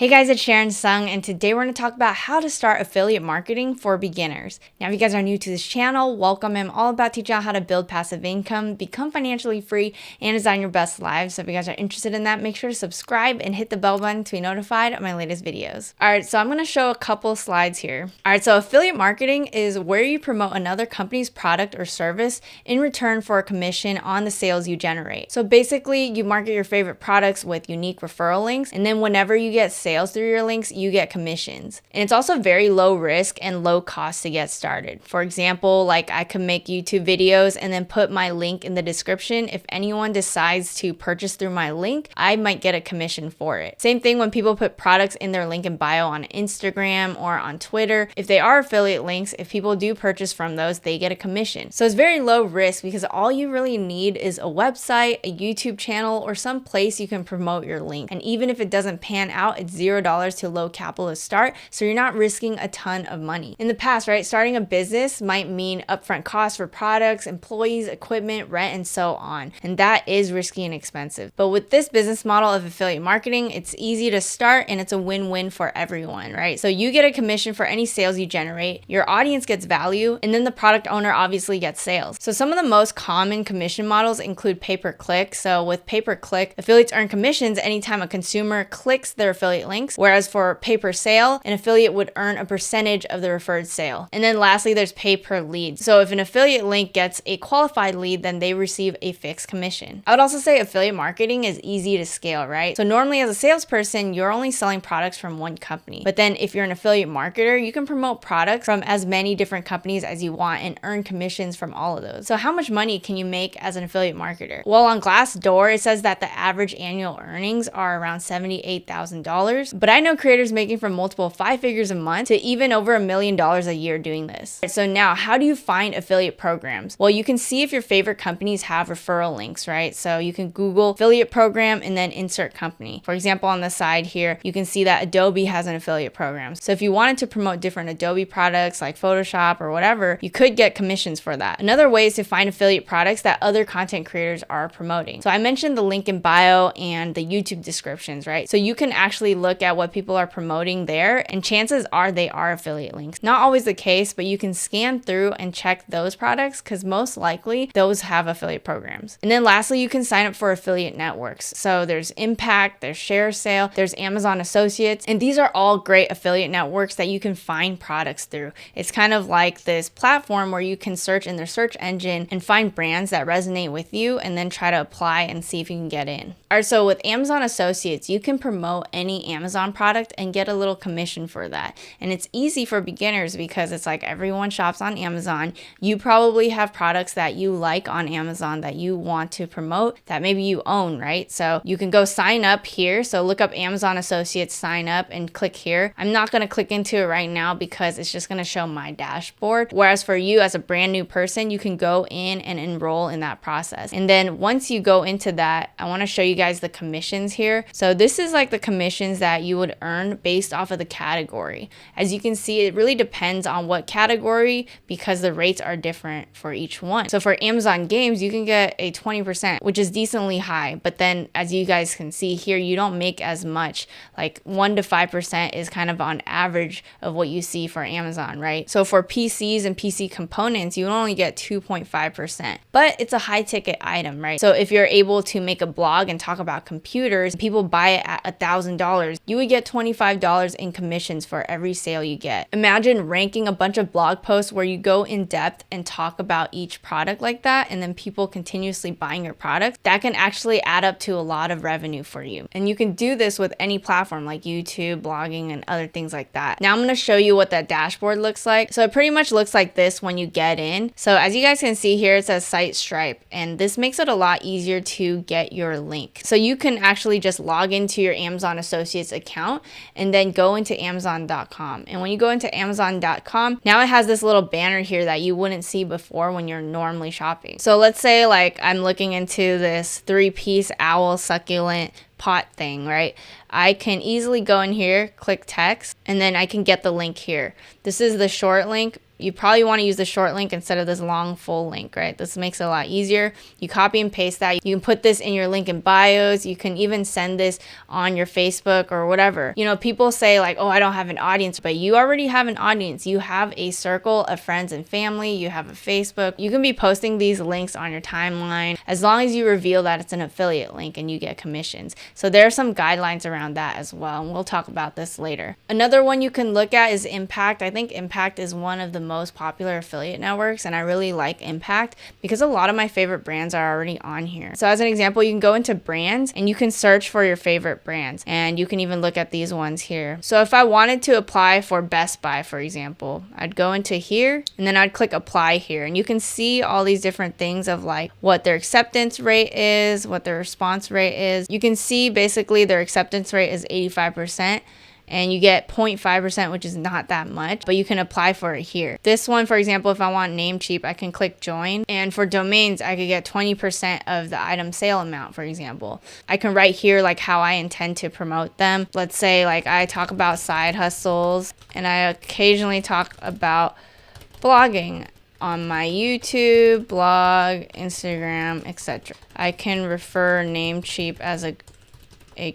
Hey guys, it's Sharon Tseung, and today we're going to talk about how to start affiliate marketing for beginners. Now, if you guys are new to this channel, welcome. I'm all about teaching you how to build passive income, become financially free, and design your best lives. So if you guys are interested in that, make sure to subscribe and hit the bell button to be notified of my latest videos. All right, so I'm going to show a couple slides here. All right, so affiliate marketing is where you promote another company's product or service in return for a commission on the sales you generate. So basically, you market your favorite products with unique referral links, and then whenever you get sales through your links, you get commissions. And it's also very low risk and low cost to get started. For example, like I could make YouTube videos and then put my link in the description. If anyone decides to purchase through my link, I might get a commission for it. Same thing when people put products in their link in bio on Instagram or on Twitter. If they are affiliate links, if people do purchase from those, they get a commission. So it's very low risk because all you really need is a website, a YouTube channel, or some place you can promote your link. And even if it doesn't pan out, it's $0 to low capital to start, so you're not risking a ton of money. In the past, right, starting a business might mean upfront costs for products, employees, equipment, rent, and so on. And that is risky and expensive. But with this business model of affiliate marketing, it's easy to start and it's a win-win for everyone, right? So you get a commission for any sales you generate, your audience gets value, and then the product owner obviously gets sales. So some of the most common commission models include pay-per-click. So with pay-per-click, affiliates earn commissions anytime a consumer clicks their affiliate links, whereas for pay-per-sale, an affiliate would earn a percentage of the referred sale. And then lastly, there's pay-per-lead. So if an affiliate link gets a qualified lead, then they receive a fixed commission. I would also say affiliate marketing is easy to scale, right? So normally as a salesperson, you're only selling products from one company. But then if you're an affiliate marketer, you can promote products from as many different companies as you want and earn commissions from all of those. So how much money can you make as an affiliate marketer? Well, on Glassdoor, it says that the average annual earnings are around $78,000. But I know creators making from multiple 5 figures a month to even over $1 million a year doing this. So now, how do you find affiliate programs? Well, you can see if your favorite companies have referral links, right? So you can Google affiliate program and then insert company. For example, on the side here, you can see that Adobe has an affiliate program. So if you wanted to promote different Adobe products like Photoshop or whatever, you could get commissions for that. Another way is to find affiliate products that other content creators are promoting. So I mentioned the link in bio and the YouTube descriptions, right? So you can actually look at what people are promoting there, and chances are they are affiliate links. Not always the case, but you can scan through and check those products because most likely those have affiliate programs. And then lastly, you can sign up for affiliate networks. So there's Impact, there's ShareSale, there's Amazon Associates, and these are all great affiliate networks that you can find products through. It's kind of like this platform where you can search in their search engine and find brands that resonate with you and then try to apply and see if you can get in. All right, so with Amazon Associates, you can promote any Amazon product and get a little commission for that. And it's easy for beginners because it's like everyone shops on Amazon. You probably have products that you like on Amazon that you want to promote that maybe you own, right? So you can go sign up here. So look up Amazon Associates, sign up, and click here. I'm not going to click into it right now because it's just going to show my dashboard. Whereas for you as a brand new person, you can go in and enroll in that process. And then once you go into that, I want to show you guys the commissions here. So this is like the commissions that you would earn based off of the category. As you can see, it really depends on what category because the rates are different for each one. So for Amazon games, you can get a 20%, which is decently high. But then as you guys can see here, you don't make as much. Like 1 to 5% is kind of on average of what you see for Amazon, right? So for PCs and PC components, you only get 2.5%. But it's a high ticket item, right? So if you're able to make a blog and talk about computers, people buy it at $1,000, you would get $25 in commissions for every sale you get. Imagine ranking a bunch of blog posts where you go in depth and talk about each product like that, and then people continuously buying your product. That can actually add up to a lot of revenue for you. And you can do this with any platform like YouTube, blogging, and other things like that. Now I'm going to show you what that dashboard looks like. So it pretty much looks like this when you get in. So as you guys can see here, it says Site Stripe, and this makes it a lot easier to get your link. So you can actually just log into your Amazon Associates account and then go into Amazon.com. And when you go into Amazon.com, now it has this little banner here that you wouldn't see before when you're normally shopping. So let's say like I'm looking into this 3-piece owl succulent pot thing, right? I can easily go in here, click text, and then I can get the link here. This is the short link. You probably want to use the short link instead of this long full link, right? This makes it a lot easier. You copy and paste that. You can put this in your link in bios. You can even send this on your Facebook or whatever. You know, people say like, oh, I don't have an audience, but you already have an audience. You have a circle of friends and family. You have a Facebook. You can be posting these links on your timeline as long as you reveal that it's an affiliate link and you get commissions. So there are some guidelines around that as well, and we'll talk about this later. Another one you can look at is Impact. I think Impact is one of the most popular affiliate networks, and I really like Impact because a lot of my favorite brands are already on here. So as an example, you can go into brands and you can search for your favorite brands, and you can even look at these ones here. So if I wanted to apply for Best Buy, for example, I'd go into here and then I'd click apply here, and you can see all these different things of like what their acceptance rate is, what their response rate is. You can see basically their acceptance rate is 85%. And you get 0.5%, which is not that much, but you can apply for it here. This one, for example, if I want Namecheap, I can click join. And for domains, I could get 20% of the item sale amount, for example. I can write here like how I intend to promote them. Let's say like I talk about side hustles and I occasionally talk about blogging on my YouTube, blog, Instagram, etc. I can refer Namecheap as a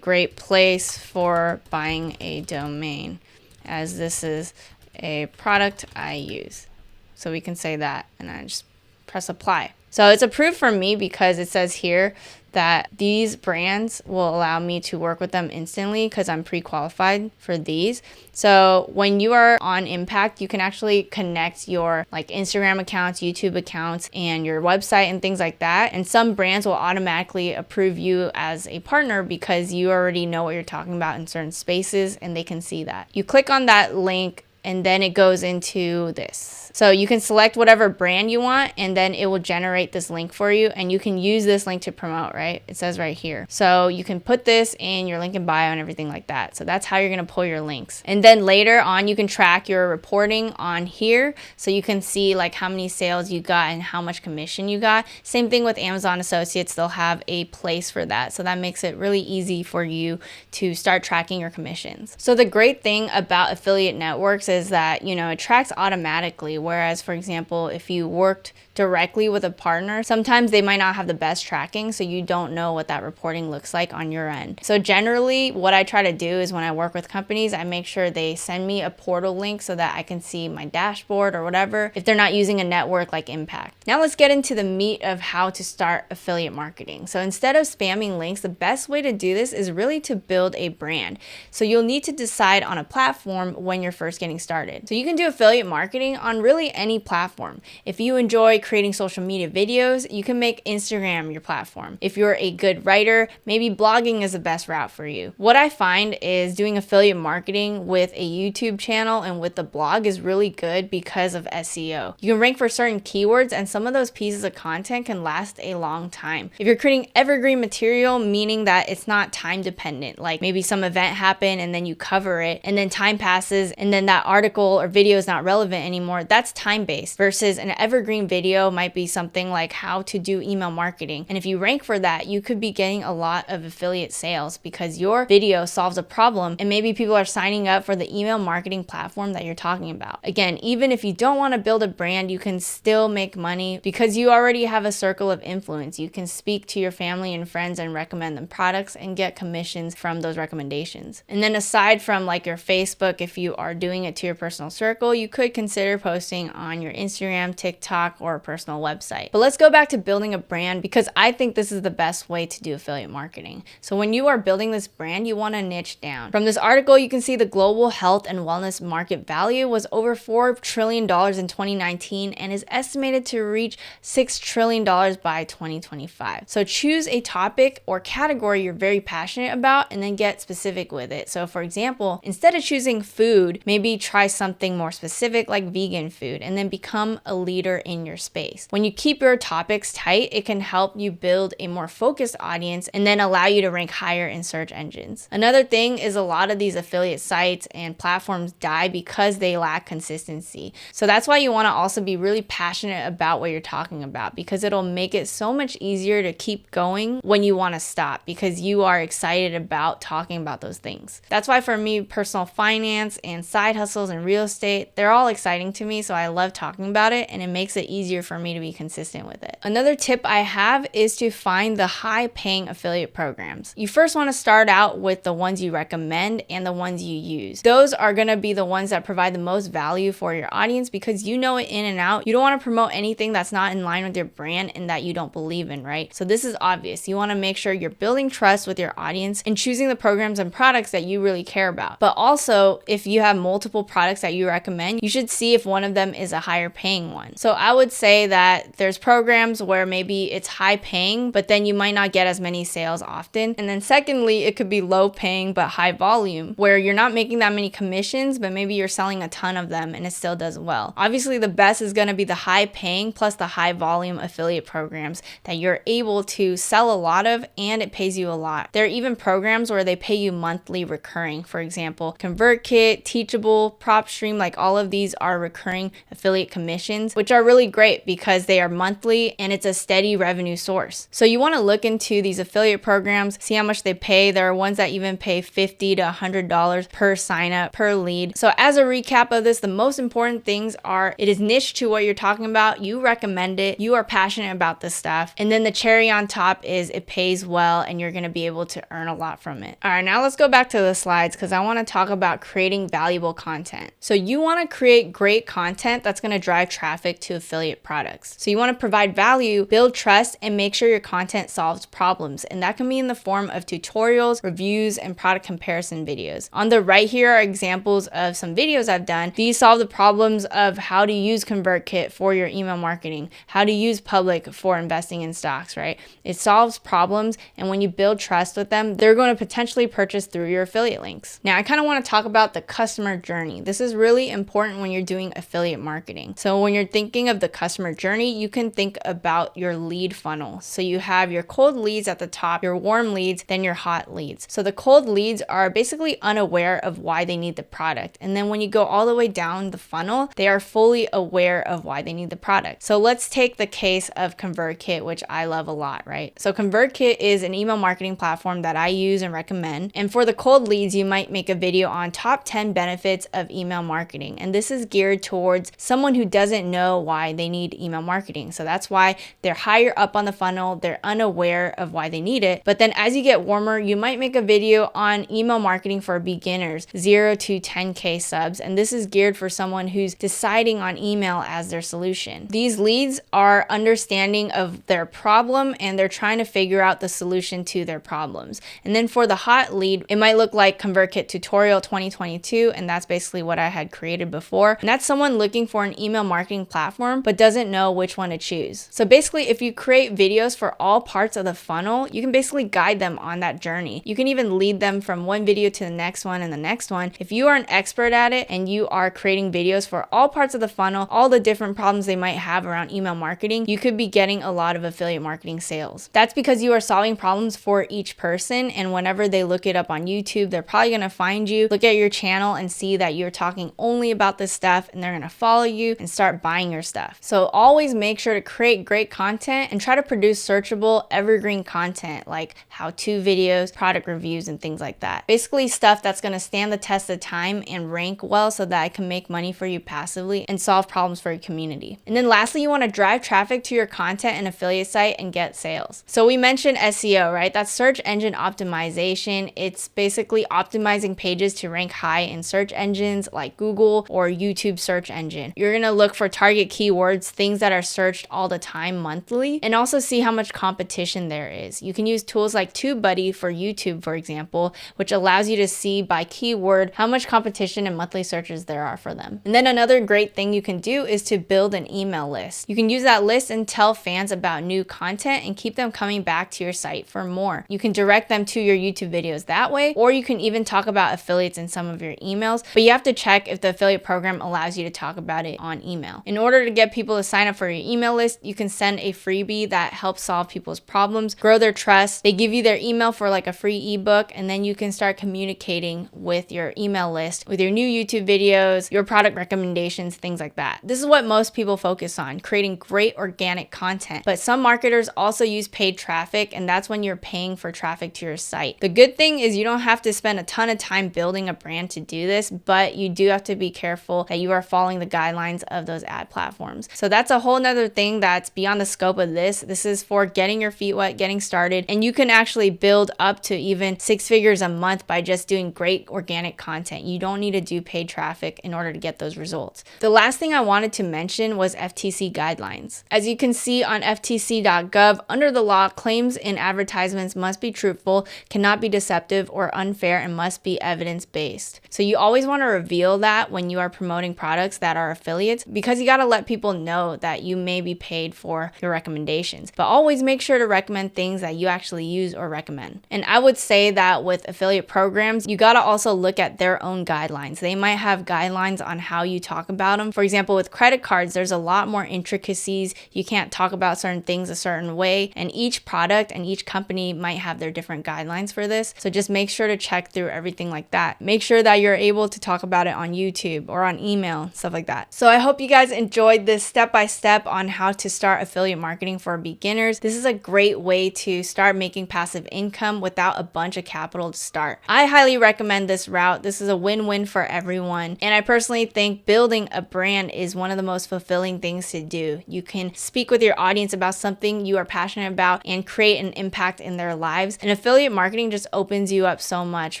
great place for buying a domain, as this is a product I use. So we can say that, and I just press apply. So it's approved for me because it says here that these brands will allow me to work with them instantly because I'm pre-qualified for these. So when you are on Impact, you can actually connect your like Instagram accounts, YouTube accounts, and your website and things like that. And some brands will automatically approve you as a partner because you already know what you're talking about in certain spaces and they can see that. You click on that link and then it goes into this. So you can select whatever brand you want and then it will generate this link for you, and you can use this link to promote, right? It says right here. So you can put this in your link in bio and everything like that. So that's how you're gonna pull your links. And then later on, you can track your reporting on here. So you can see like how many sales you got and how much commission you got. Same thing with Amazon Associates, they'll have a place for that. So that makes it really easy for you to start tracking your commissions. So the great thing about affiliate networks is that, you know, it tracks automatically. Whereas, for example, if you worked directly with a partner, sometimes they might not have the best tracking, so you don't know what that reporting looks like on your end. So generally, what I try to do is when I work with companies, I make sure they send me a portal link so that I can see my dashboard or whatever if they're not using a network like Impact. Now let's get into the meat of how to start affiliate marketing. So instead of spamming links, the best way to do this is really to build a brand. So you'll need to decide on a platform when you're first getting started. So you can do affiliate marketing on really any platform. If you enjoy creating social media videos, you can make Instagram your platform. If you're a good writer, maybe blogging is the best route for you. What I find is doing affiliate marketing with a YouTube channel and with the blog is really good because of SEO. You can rank for certain keywords, and some of those pieces of content can last a long time. If you're creating evergreen material, meaning that it's not time dependent, like maybe some event happened and then you cover it and then time passes and then that article or video is not relevant anymore, that's time-based, versus an evergreen video might be something like how to do email marketing. And if you rank for that, you could be getting a lot of affiliate sales because your video solves a problem and maybe people are signing up for the email marketing platform that you're talking about. Again, even if you don't want to build a brand, you can still make money because you already have a circle of influence. You can speak to your family and friends and recommend them products and get commissions from those recommendations. And then aside from like your Facebook, if you are doing it to your personal circle, you could consider posting on your Instagram, TikTok, or personal website. But let's go back to building a brand because I think this is the best way to do affiliate marketing. So when you are building this brand, you want to niche down. From this article, you can see the global health and wellness market value was over $4 trillion in 2019 and is estimated to reach $6 trillion by 2025. So choose a topic or category you're very passionate about and then get specific with it. So for example, instead of choosing food, maybe try something more specific like vegan food and then become a leader in your space. When you keep your topics tight, it can help you build a more focused audience and then allow you to rank higher in search engines. Another thing is a lot of these affiliate sites and platforms die because they lack consistency. So that's why you want to also be really passionate about what you're talking about, because it'll make it so much easier to keep going when you want to stop because you are excited about talking about those things. That's why for me, personal finance and side hustle hustles and real estate. They're all exciting to me, so I love talking about it, and it makes it easier for me to be consistent with it. Another tip I have is to find the high paying affiliate programs. You first want to start out with the ones you recommend and the ones you use. Those are going to be the ones that provide the most value for your audience because you know it in and out. You don't want to promote anything that's not in line with your brand and that you don't believe in, right? So this is obvious. You want to make sure you're building trust with your audience and choosing the programs and products that you really care about. But also, if you have multiple products that you recommend, you should see if one of them is a higher paying one. So I would say that there's programs where maybe it's high paying, but then you might not get as many sales often. And then secondly, it could be low paying but high volume, where you're not making that many commissions, but maybe you're selling a ton of them and it still does well. Obviously, the best is going to be the high paying plus the high volume affiliate programs that you're able to sell a lot of and it pays you a lot. There are even programs where they pay you monthly recurring. For example, ConvertKit, Teachable, PropStream, like all of these are recurring affiliate commissions, which are really great because they are monthly and it's a steady revenue source. So you want to look into these affiliate programs, see how much they pay. There are ones that even pay $50 to $100 per sign up, per lead. So as a recap of this, the most important things are it is niche to what you're talking about. You recommend it. You are passionate about this stuff. And then the cherry on top is it pays well and you're going to be able to earn a lot from it. All right, now let's go back to the slides because I want to talk about creating valuable content. So you want to create great content that's going to drive traffic to affiliate products. So you want to provide value, build trust, and make sure your content solves problems. And that can be in the form of tutorials, reviews, and product comparison videos. On the right here are examples of some videos I've done. These solve the problems of how to use ConvertKit for your email marketing, how to use Public for investing in stocks, right? It solves problems, and when you build trust with them, they're going to potentially purchase through your affiliate links. Now, I kind of want to talk about the customer journey. This is really important when you're doing affiliate marketing. So when you're thinking of the customer journey, you can think about your lead funnel. So you have your cold leads at the top, your warm leads, then your hot leads. So the cold leads are basically unaware of why they need the product. And then when you go all the way down the funnel, they are fully aware of why they need the product. So let's take the case of ConvertKit, which I love a lot, right? So ConvertKit is an email marketing platform that I use and recommend. And for the cold leads, you might make a video on top 10 benefits of email marketing. And this is geared towards someone who doesn't know why they need email marketing. So that's why they're higher up on the funnel. They're unaware of why they need it. But then as you get warmer, you might make a video on email marketing for beginners, 0 to 10K subs. And this is geared for someone who's deciding on email as their solution. These leads are understanding of their problem and they're trying to figure out the solution to their problems. And then for the hot lead, it might look like ConvertKit tutorial 2022. And that's basically what I had created before. And that's someone looking for an email marketing platform, but doesn't know which one to choose. So basically, if you create videos for all parts of the funnel, you can basically guide them on that journey. You can even lead them from one video to the next one and the next one. If you are an expert at it and you are creating videos for all parts of the funnel, all the different problems they might have around email marketing, you could be getting a lot of affiliate marketing sales. That's because you are solving problems for each person, and whenever they look it up on YouTube, they're probably going to find you, look at your channel and see that you're talking only about this stuff, and they're going to follow you and start buying your stuff. So always make sure to create great content and try to produce searchable evergreen content like how-to videos, product reviews, and things like that. Basically stuff that's going to stand the test of time and rank well so that I can make money for you passively and solve problems for your community. And then lastly, you want to drive traffic to your content and affiliate site and get sales. So we mentioned SEO, right? That's search engine optimization. It's basically optimizing pages to rank high in search engines like Google or YouTube search engine. You're going to look for target keywords, things that are searched all the time monthly, and also see how much competition there is. You can use tools like TubeBuddy for YouTube, for example, which allows you to see by keyword how much competition and monthly searches there are for them. And then another great thing you can do is to build an email list. You can use that list and tell fans about new content and keep them coming back to your site for more. You can direct them to your YouTube videos that way, or you can even talk about affiliates in some of your emails, but you have to check if the affiliate program allows you to talk about it on email. In order to get people to sign up for your email list, you can send a freebie that helps solve people's problems, grow their trust. They give you their email for like a free ebook, and then you can start communicating with your email list with your new YouTube videos, your product recommendations, things like that. This is what most people focus on, creating great organic content. But some marketers also use paid traffic, and that's when you're paying for traffic to your site. The good thing is you don't have to spend a ton of time building a brand to do this, but but you do have to be careful that you are following the guidelines of those ad platforms. So that's a whole nother thing that's beyond the scope of this. This is for getting your feet wet, getting started, and you can actually build up to even 6 figures a month by just doing great organic content. You don't need to do paid traffic in order to get those results. The last thing I wanted to mention was FTC guidelines. As you can see on ftc.gov, under the law, claims in advertisements must be truthful, cannot be deceptive or unfair, and must be evidence-based. So you always want to reveal that when you are promoting products that are affiliates, because you got to let people know that you may be paid for your recommendations. But always make sure to recommend things that you actually use or recommend. And I would say that with affiliate programs, you got to also look at their own guidelines. They might have guidelines on how you talk about them. For example, with credit cards, there's a lot more intricacies. You can't talk about certain things a certain way, and each product and each company might have their different guidelines for this. So just make sure to check through everything like that. Make sure that you're able to talk about it on YouTube or on email, stuff like that. So I hope you guys enjoyed this step-by-step on how to start affiliate marketing for beginners. This is a great way to start making passive income without a bunch of capital to start. I highly recommend this route. This is a win-win for everyone. And I personally think building a brand is one of the most fulfilling things to do. You can speak with your audience about something you are passionate about and create an impact in their lives. And affiliate marketing just opens you up so much,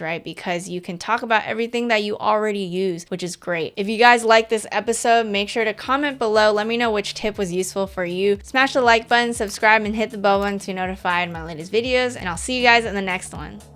right? Because you can talk about everything that you already use, which is great. If you guys like this episode, make sure to comment below. Let me know which tip was useful for you. Smash the like button, subscribe, and hit the bell button to be notified of my latest videos. And I'll see you guys in the next one.